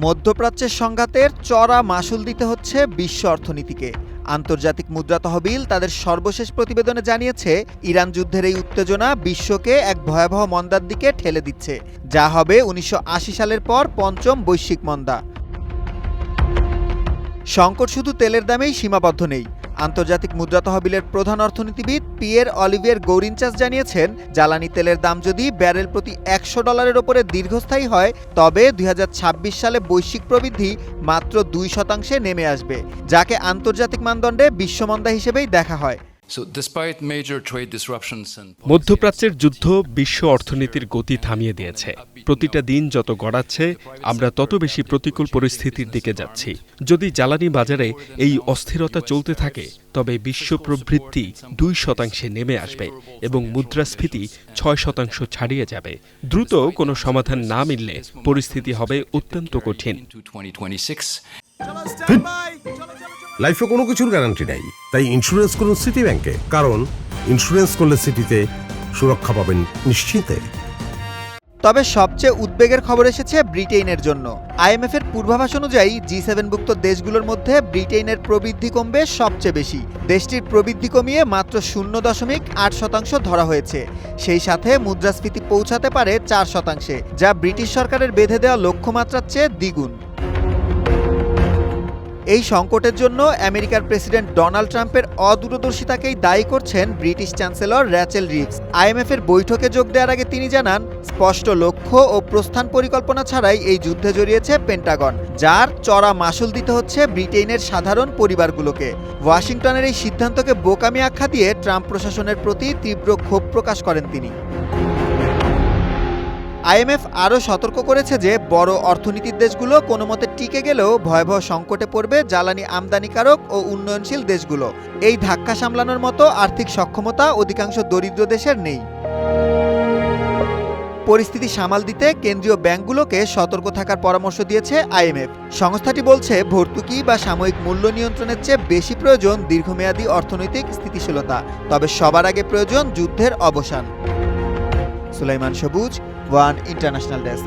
মধ্যপ্রাচ্যের সংঘাতের চড়া মাশুল দিতে হচ্ছে বিশ্ব অর্থনীতিকে। আন্তর্জাতিক মুদ্রা তহবিল তাদের সর্বশেষ প্রতিবেদনে জানিয়েছে, ইরান যুদ্ধের এই উত্তেজনা বিশ্বকে এক ভয়াবহ মন্দার দিকে ঠেলে দিচ্ছে, যা হবে ১৯৮০ সালের পর পঞ্চম বৈশ্বিক মন্দা। সংকট শুধু তেলের দামেই সীমাবদ্ধ নেই। আন্তর্জাতিক মুদ্রা তহবিলের প্রধান অর্থনীতিবিদ পিয়ের অলিভিয়ের গৌরিনচাস জানিয়েছেন, জ্বালানি তেলের দাম যদি ব্যারেল প্রতি $১০০ ওপরে দীর্ঘস্থায়ী হয়, তবে ২০২৬ সালে বৈশ্বিক প্রবৃদ্ধি মাত্র ২% নেমে আসবে, যাকে আন্তর্জাতিক মানদণ্ডে বিশ্বমন্দা হিসেবেই দেখা হয়। মধ্যপ্রাচ্যের যুদ্ধ বিশ্ব অর্থনীতির গতি থামিয়ে দিয়েছে। প্রতিটা দিন যত গড়াচ্ছে, আমরা তত বেশি প্রতিকূল পরিস্থিতির দিকে যাচ্ছি। যদি জ্বালানি বাজারে এই অস্থিরতা চলতে থাকে, তবে বিশ্ব প্রবৃদ্ধি ২% নেমে আসবে এবং মুদ্রাস্ফীতি ৬% ছাড়িয়ে যাবে। দ্রুত কোনো সমাধান না মিললে পরিস্থিতি হবে অত্যন্ত কঠিন। লাইফে কোনো কিছুর গ্যারান্টি নাই, তাই ইন্স্যুরেন্স করুন সিটি ব্যাংকে, কারণ ইন্স্যুরেন্স করলে সিটিতে সুরক্ষা পাবেন নিশ্চিন্তে। তবে সবচেয়ে উদ্বেগের খবর এসেছে ব্রিটেনের জন্য। IMF এর পূর্বাভাস অনুযায়ী G7ভুক্ত দেশগুলোর মধ্যে ব্রিটেনের প্রবৃদ্ধি কমবে সবচেয়ে বেশি। দেশটির প্রবৃদ্ধি কমিয়ে মাত্র 0.8% ধরা হয়েছে। সেই সাথে মুদ্রাস্ফীতি পৌঁছাতে পারে 4%, যা ব্রিটিশ সরকারের বেঁধে দেওয়া লক্ষ্যমাত্রার চেয়ে দ্বিগুণ। এই সংকটের জন্য আমেরিকার প্রেসিডেন্ট ডোনাল্ড ট্রাম্পের অদূরদর্শিতাকেই দায়ী করছেন British chancellor Rachel Reeves. IMF এর বৈঠকে যোগ দেওয়ার আগে তিনি জানান, স্পষ্ট লক্ষ্য ও প্রস্থান পরিকল্পনা ছাড়াই এই যুদ্ধে জড়িয়েছে পেন্টাগন, যার চড়া মাশুল দিতে হচ্ছে ব্রিটেনের সাধারণ পরিবারগুলোকে। ওয়াশিংটনের এই সিদ্ধান্তকে বোকামি আখ্যা দিয়ে ট্রাম্প প্রশাসনের প্রতি তীব্র ক্ষোভ প্রকাশ করেন তিনি। IMF আরও সতর্ক করেছে যে বড় অর্থনীতির দেশগুলো কোনোমতে টিকে গেলেও ভয়াবহ সংকটে পড়বে জ্বালানি আমদানিকারক ও উন্নয়নশীল দেশগুলো। এই ধাক্কা সামলানোর মতো আর্থিক সক্ষমতা অধিকাংশ দরিদ্র দেশের নেই। পরিস্থিতি সামাল দিতে কেন্দ্রীয় ব্যাংকগুলোকে সতর্ক থাকার পরামর্শ দিয়েছে IMF। সংস্থাটি বলছে, ভর্তুকি বা সাময়িক মূল্য নিয়ন্ত্রণের চেয়ে বেশি প্রয়োজন দীর্ঘমেয়াদী অর্থনৈতিক স্থিতিশীলতা। তবে সবার আগে প্রয়োজন যুদ্ধের অবসান। সুলাইমান সবুজ, ওয়ান ইন্টারন্যাশনাল ডেস্ক।